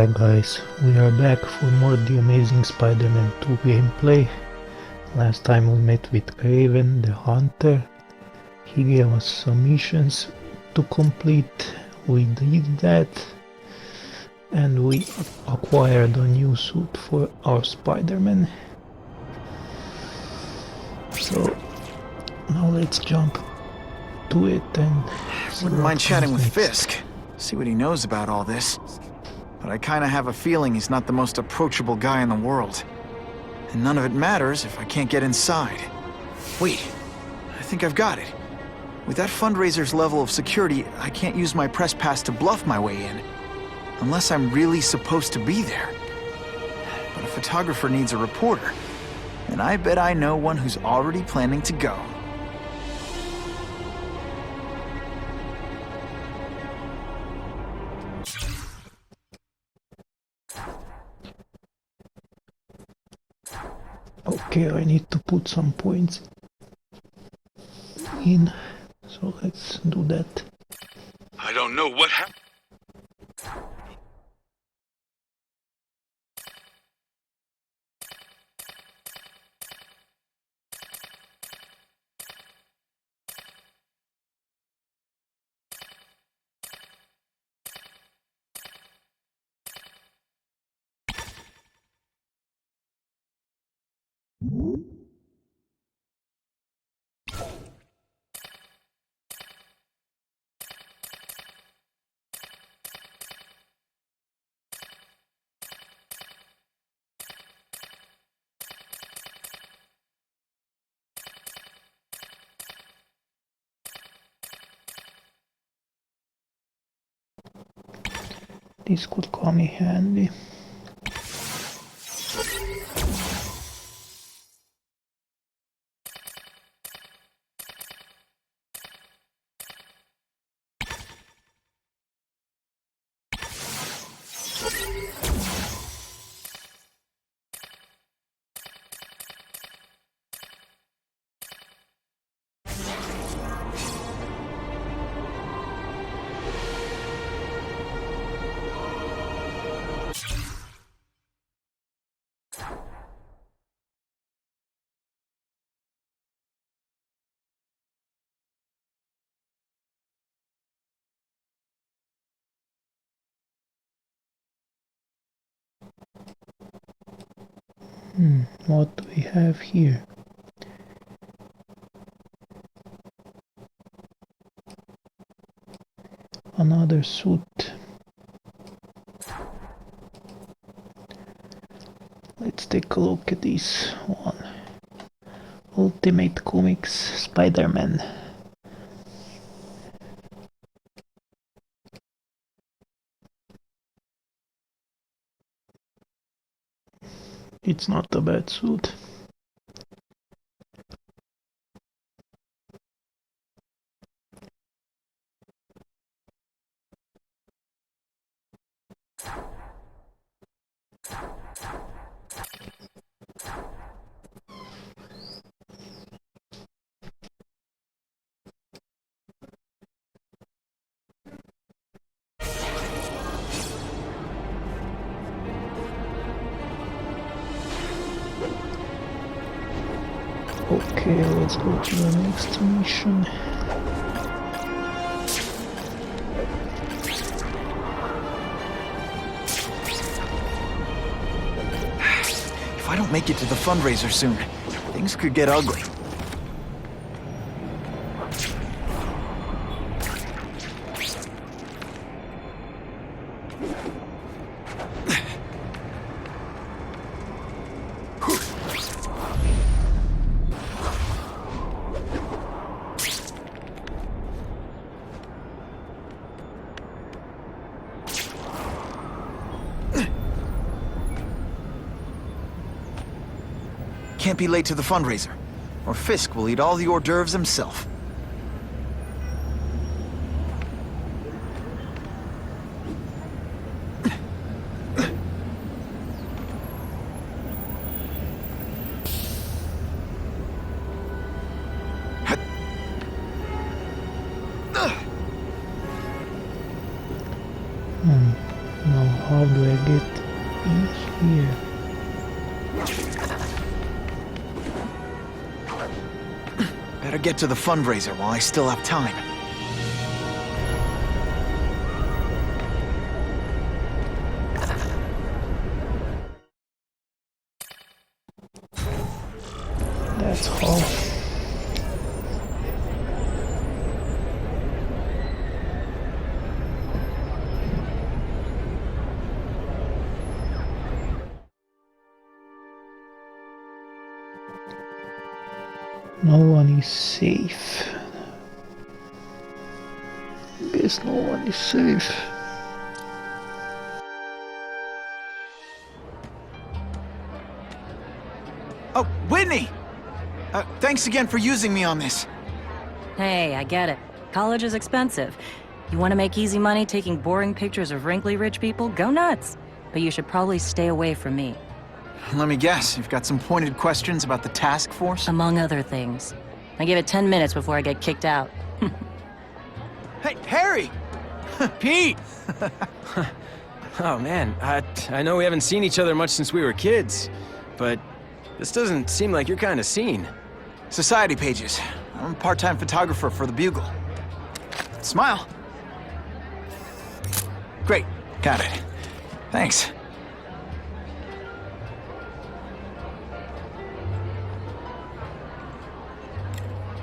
Hi guys, we are back for more The Amazing Spider-Man 2 gameplay. Last time we met with Craven the Hunter. He gave us some missions to complete. We did that and we acquired a new suit for our Spider-Man. So now let's jump to it and wouldn't mind chatting with Fisk, see what he knows about all this. But I kinda have a feeling he's not the most approachable guy in the world. And none of it matters if I can't get inside. Wait, I think I've got it. With that fundraiser's level of security, I can't use my press pass to bluff my way in. Unless I'm really supposed to be there. But a photographer needs a reporter. And I bet I know one who's already planning to go. okay, I need to put some points in, so let's do that. I don't know what happened. This could come in handy. What do we have here? Another suit. Let's take a look at this one. Ultimate Comics Spider-Man. It's not a bad suit. Okay, let's go to the next mission. If I don't make it to the fundraiser soon, things could get ugly. Can't be late to the fundraiser, or Fisk will eat all the hors d'oeuvres himself. Now how do I get in here? Better get to the fundraiser while I still have time. That's all. No one is safe. Guess no one is safe. Oh, Whitney! Thanks again for using me on this. Hey, I get it. College is expensive. You want to make easy money taking boring pictures of wrinkly rich people? Go nuts. But you should probably stay away from me. Let me guess, you've got some pointed questions about the task force? Among other things. I give it 10 minutes before I get kicked out. Hey, Harry! Pete! Oh man, I know we haven't seen each other much since we were kids, but this doesn't seem like your kind of scene. Society pages. I'm a part-time photographer for the Bugle. Smile. Great, got it. Thanks.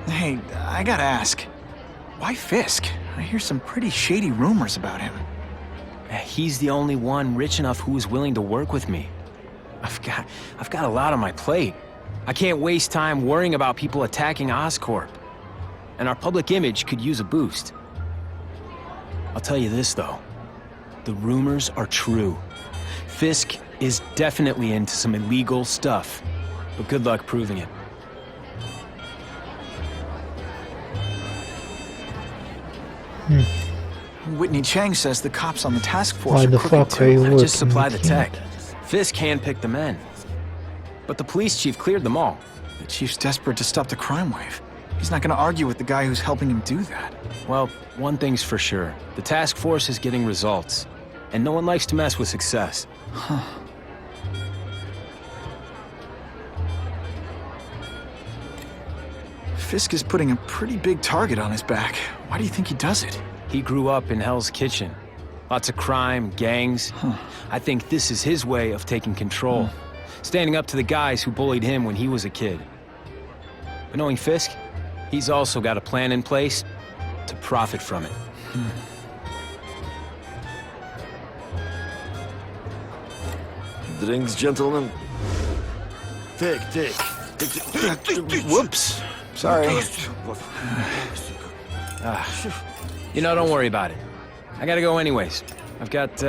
Hey, I gotta ask, why Fisk? I hear some pretty shady rumors about him. He's the only one rich enough who is willing to work with me. I've got a lot on my plate. I can't waste time worrying about people attacking Oscorp. And our public image could use a boost. I'll tell you this, though. The rumors are true. Fisk is definitely into some illegal stuff, but good luck proving it. Whitney Chang says the cops on the task force Why are the crooked fuck are you too. working Just supply with the tech. him? Fisk handpicked the men. But the police chief cleared them all. The chief's desperate to stop the crime wave. He's not gonna argue with the guy who's helping him do that. Well, one thing's for sure. The task force is getting results. And no one likes to mess with success. Fisk is putting a pretty big target on his back. Why do you think he does it? He grew up in Hell's Kitchen. Lots of crime, gangs. I think this is his way of taking control. Standing up to the guys who bullied him when he was a kid. But knowing Fisk, he's also got a plan in place to profit from it. Drinks, gentlemen. Take. Whoops. Sorry. You know, don't worry about it. I gotta go anyways. I've got,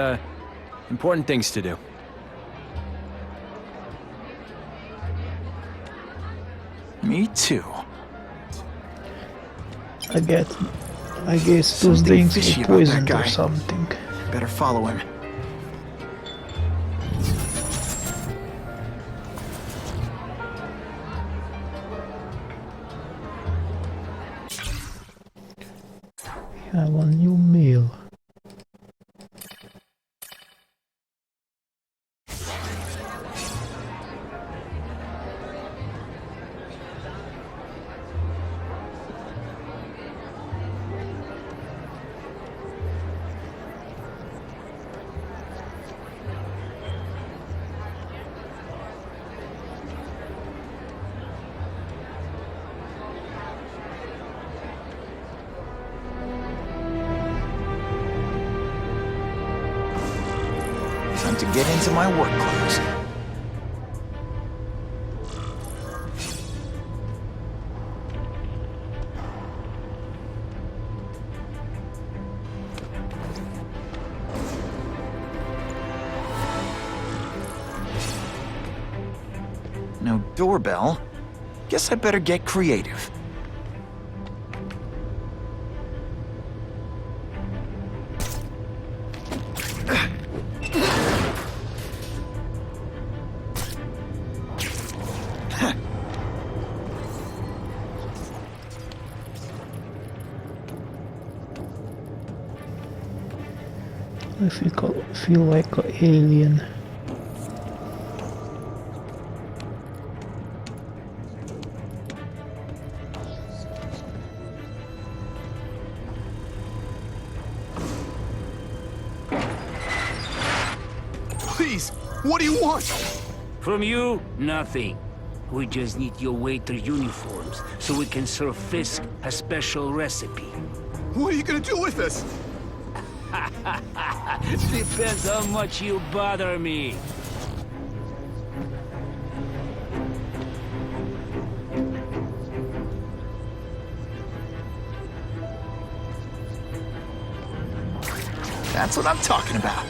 important things to do. Me too. I guess those Something drinks fishy were about that poisoned or guy. something. Better follow him. Have a new meal. Time to get into my work clothes. No doorbell. Guess I better get creative. I feel like an alien. Please, what do you want? From you, nothing. We just need your waiter uniforms so we can serve Fisk a special recipe. What are you gonna do with us? Depends how much you bother me. That's what I'm talking about.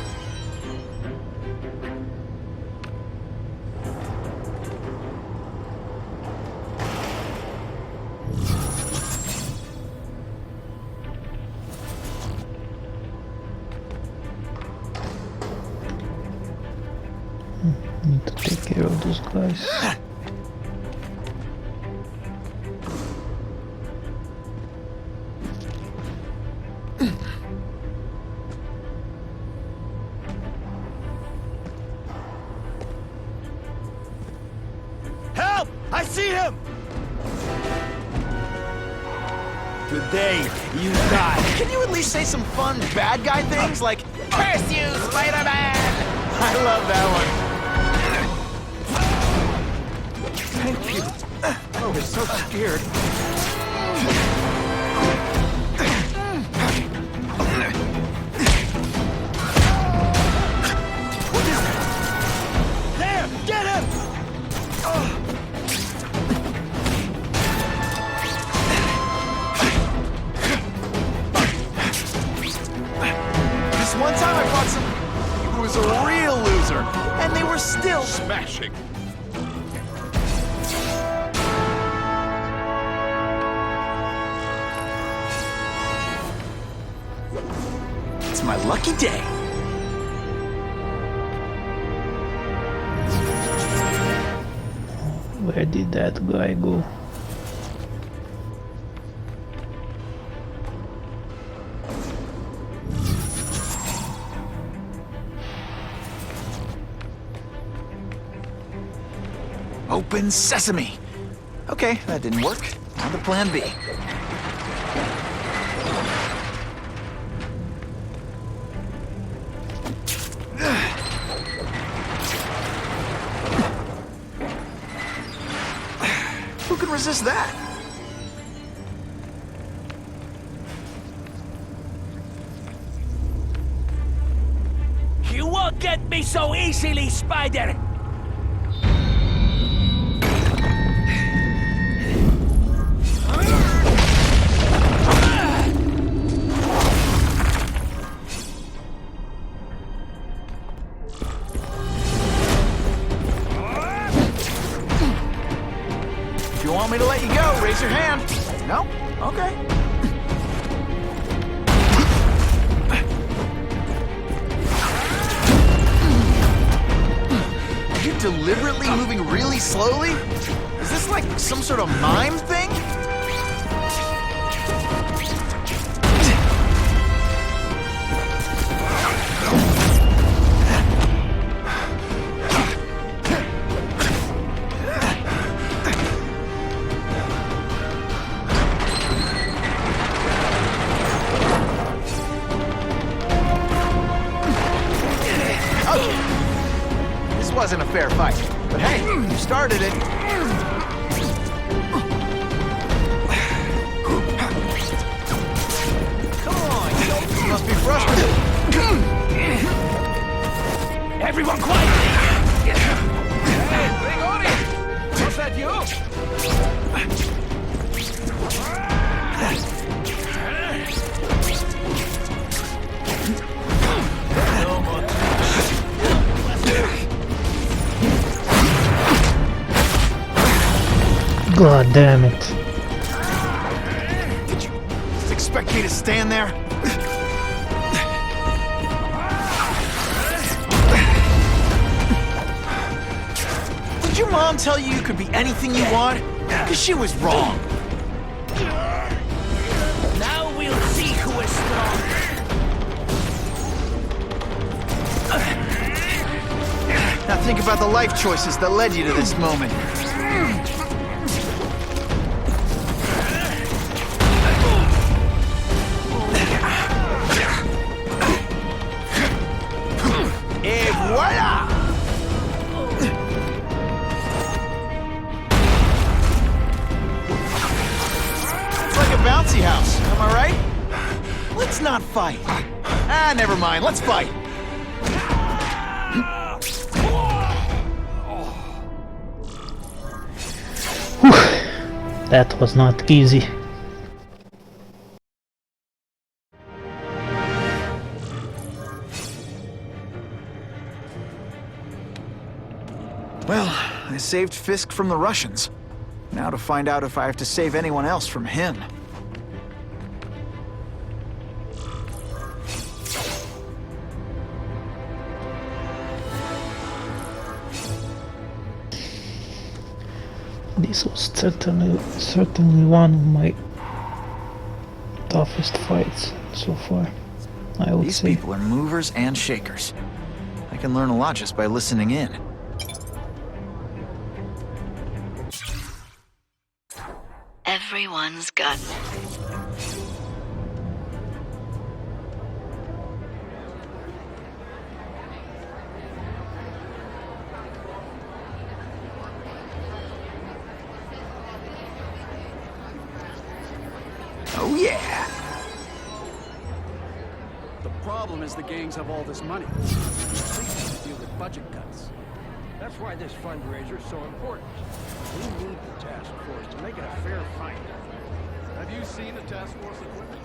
Need to take care of those guys. Help! I see him! Today, you die. Can you at least say some fun bad guy things like, "Curse you, Spider-Man"? I love that one. Thank you. I was so scared. What is that? There! Get him! This one time I fought some who was a real loser, and they were still Smashing. It's my lucky day. Where did that guy go? Open sesame. Okay, that didn't work. On to plan B. Who can resist that? You won't get me so easily, Spider! If you want me to let you go, raise your hand. No? Okay. Are you deliberately moving really slowly? Is this like some sort of mime thing? This wasn't a fair fight, but hey, you started it. Come on, you must be frustrated. Everyone quiet! Hey, Grigori! Was that you? God damn it. Did you expect me to stand there? Did your mom tell you you could be anything you want? Because she was wrong. Now we'll see who is strong. Think about the life choices that led you to this moment. Et voila! It's like a bouncy house, am I right? Let's not fight. Ah, never mind, let's fight. That was not easy. Well, I saved Fisk from the Russians. Now to find out if I have to save anyone else from him. This was certainly one of my toughest fights so far, I would These say. people are movers and shakers. I can learn a lot just by listening in. Everyone's got Oh yeah! The problem is the gangs have all this money. Police deal with budget cuts. That's why this fundraiser is so important. We need the task force to make it a fair fight. Have you seen the task force equipment?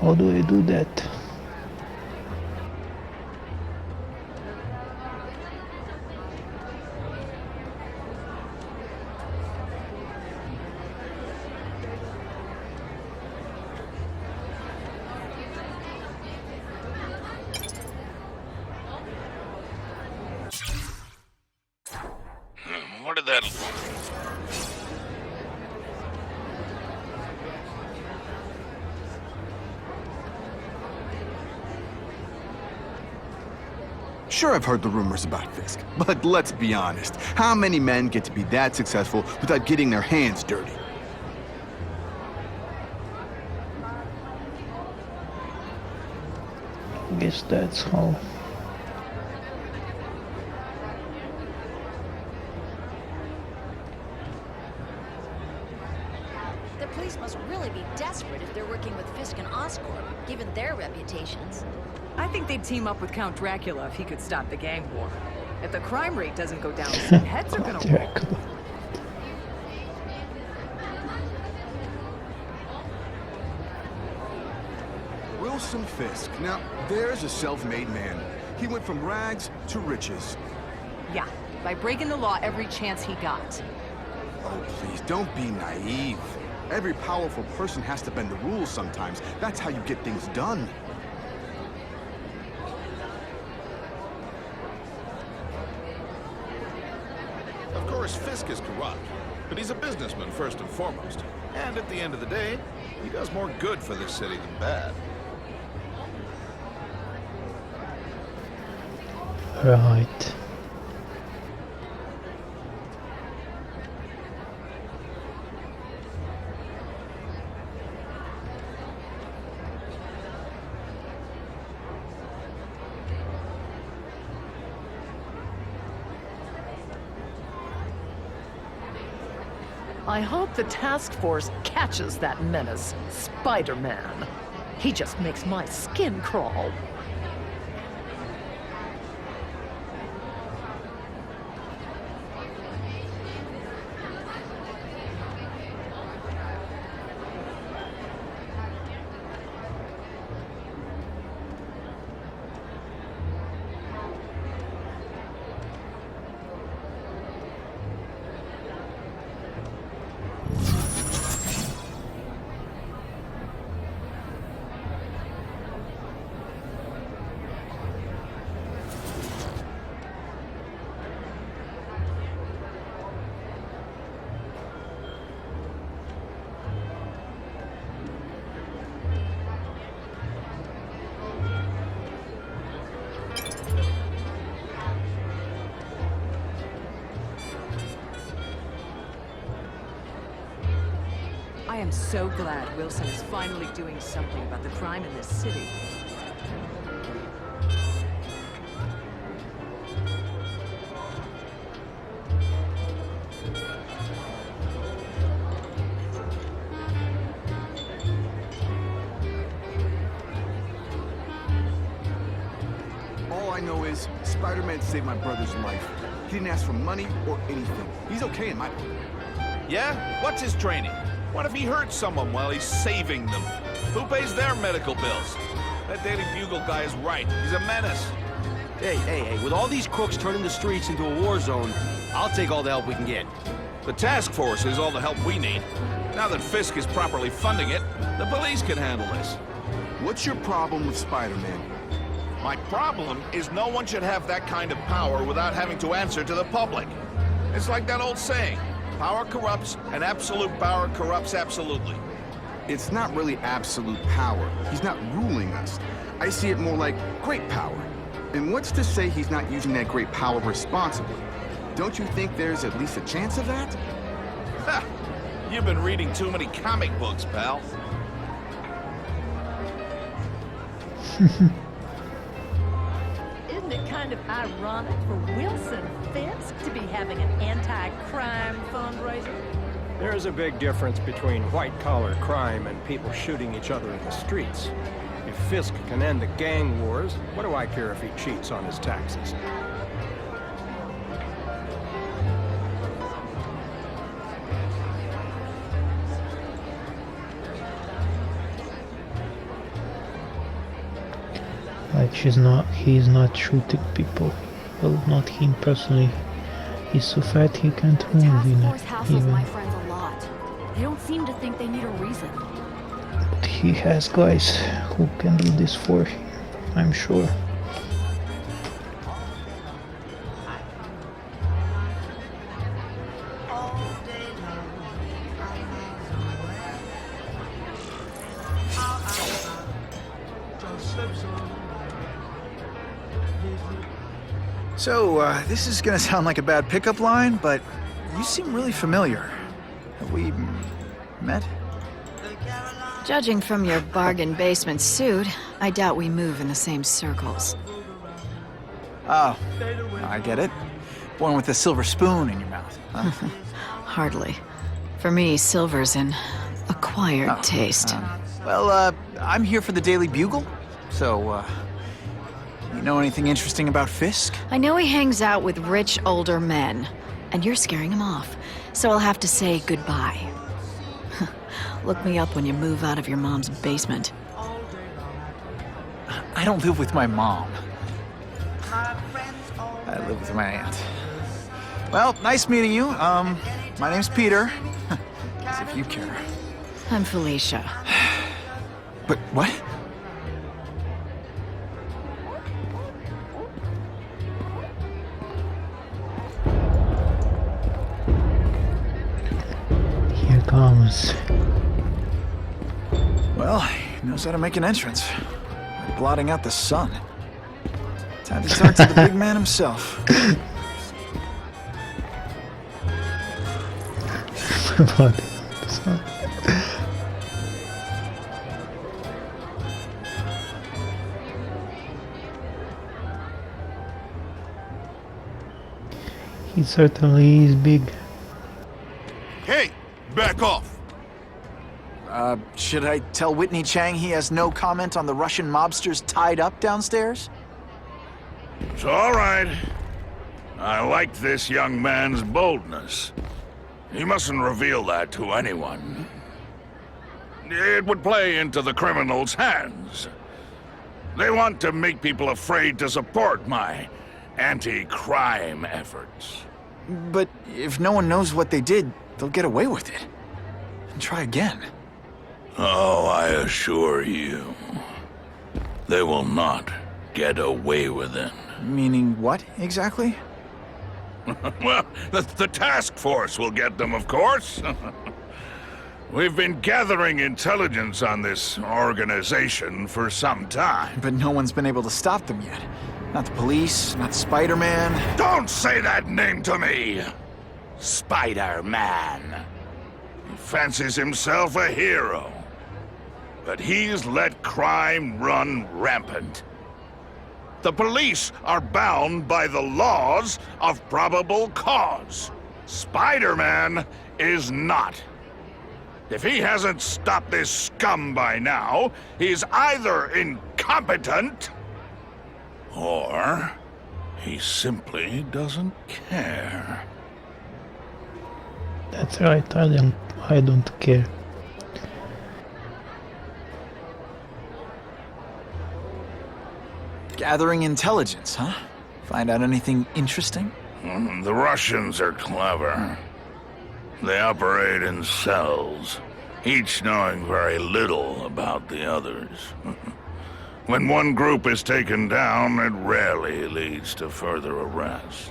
How do I do that? What did that... Sure, I've heard the rumors about Fisk, but let's be honest. How many men get to be that successful without getting their hands dirty? I guess that's how. The police must really be desperate if they're working with Fisk and Oscorp, given their reputations. I think they'd team up with Count Dracula if he could stop the gang war. If the crime rate doesn't go down, some heads are gonna roll. Dracula. Wilson Fisk. Now, there's a self-made man. He went from rags to riches. Yeah, by breaking the law every chance he got. Oh, please, don't be naive. Every powerful person has to bend the rules sometimes. That's how you get things done. Of course, Fisk is corrupt, but he's a businessman first and foremost. And at the end of the day, he does more good for this city than bad. Right. I hope the task force catches that menace, Spider-Man. He just makes my skin crawl. am so glad Wilson is finally doing something about the crime in this city. All I know is Spider-Man saved my brother's life. He didn't ask for money or anything. He's okay in my book. Yeah? What's his training? What if he hurts someone while he's saving them? Who pays their medical bills? That Daily Bugle guy is right. He's a menace. Hey, with all these crooks turning the streets into a war zone, I'll take all the help we can get. The task force is all the help we need. Now that Fisk is properly funding it, the police can handle this. What's your problem with Spider-Man? My problem is no one should have that kind of power without having to answer to the public. It's like that old saying, power corrupts, and absolute power corrupts absolutely. It's not really absolute power. He's not ruling us. I see it more like great power. And what's to say he's not using that great power responsibly? Don't you think there's at least a chance of that? Ha! You've been reading too many comic books, pal. Isn't it kind of ironic for Wilson Fisk to be having an anti-crime fundraiser? There's a big difference between white-collar crime and people shooting each other in the streets. If Fisk can end the gang wars, what do I care if he cheats on his taxes? Like he's not shooting people. Well, not him personally. He's so fat he can't move in it even. My friends a lot. They don't seem to think they need a reason. But he has guys who can do this for him, I'm sure. So, this is gonna sound like a bad pickup line, but you seem really familiar. Have we met? Judging from your bargain basement suit, I doubt we move in the same circles. Oh, I get it. Born with a silver spoon in your mouth. Huh? Hardly. For me, silver's an acquired taste. Well, I'm here for the Daily Bugle, so, you know anything interesting about Fisk? I know he hangs out with rich older men, and you're scaring him off, so I'll have to say goodbye. Look me up when you move out of your mom's basement. I don't live with my mom. I live with my aunt. Well, nice meeting you. My name's Peter. As if you care. I'm Felicia. But what? Here comes. Well, he knows how to make an entrance. By blotting out the sun. Time to talk to the big man himself. Blotting out the sun. He certainly is big. Hey, back off. Should I tell Whitney Chang he has no comment on the Russian mobsters tied up downstairs? It's all right. I like this young man's boldness. He mustn't reveal that to anyone. It would play into the criminals' hands. They want to make people afraid to support my anti-crime efforts. But if no one knows what they did, they'll get away with it. And try again. Oh, I assure you, they will not get away with it. Meaning what, exactly? Well, the task force will get them, of course. We've been gathering intelligence on this organization for some time. But no one's been able to stop them yet. Not the police, not Spider-Man. Don't say that name to me! Spider-Man. fancies himself a hero. But he's let crime run rampant. The police are bound by the laws of probable cause. Spider-Man is not. If he hasn't stopped this scum by now, he's either incompetent, or he simply doesn't care. That's right, I don't care. Gathering intelligence, huh? Find out anything interesting? The Russians are clever. They operate in cells, each knowing very little about the others. When one group is taken down, it rarely leads to further arrests.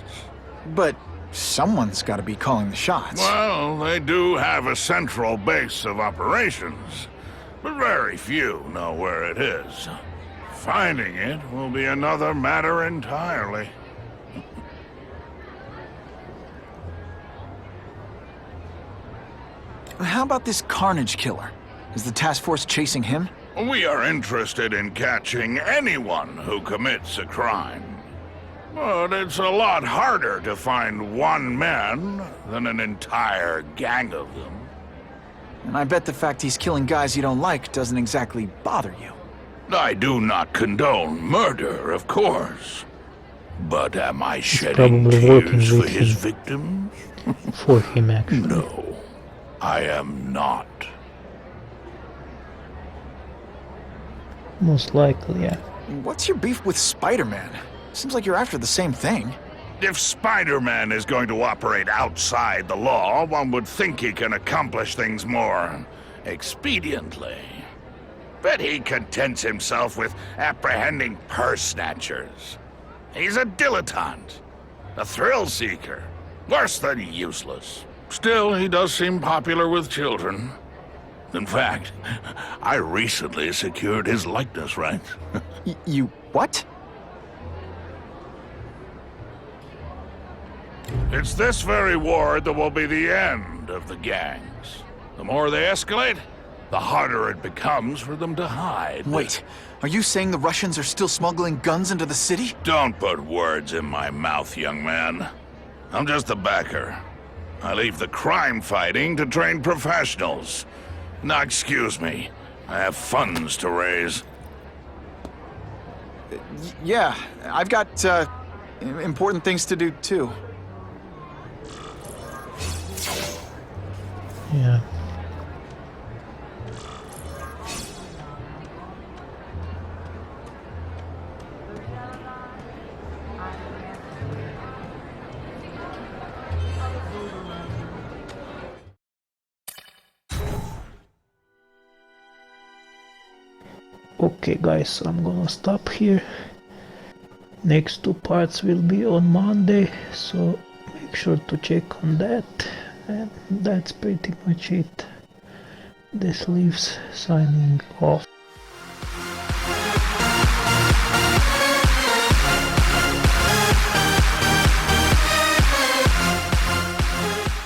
But someone's got to be calling the shots. Well, they do have a central base of operations, but very few know where it is. Finding it will be another matter entirely. How about this Carnage killer? Is the task force chasing him? We are interested in catching anyone who commits a crime. But it's a lot harder to find one man than an entire gang of them. And I bet the fact he's killing guys you don't like doesn't exactly bother you. I do not condone murder, of course. But am I shedding tears for his victims? For him, actually. No, I am not. Most likely, yeah. What's your beef with Spider-Man? Seems like you're after the same thing. If Spider-Man is going to operate outside the law, one would think he can accomplish things more expediently. But he contents himself with apprehending purse snatchers. He's a dilettante, a thrill seeker, worse than useless. Still, he does seem popular with children. In fact, I recently secured his likeness rights. You what? It's this very war that will be the end of the gangs. The more they escalate, the harder it becomes for them to hide. Wait, are you saying the Russians are still smuggling guns into the city? Don't put words in my mouth, young man. I'm just a backer. I leave the crime fighting to trained professionals. Now, excuse me. I have funds to raise. Yeah, I've got, important things to do, too. Yeah. Okay guys, I'm gonna stop here. Next two parts will be on Monday, so make sure to check on that. And that's pretty much it. This leaves signing off.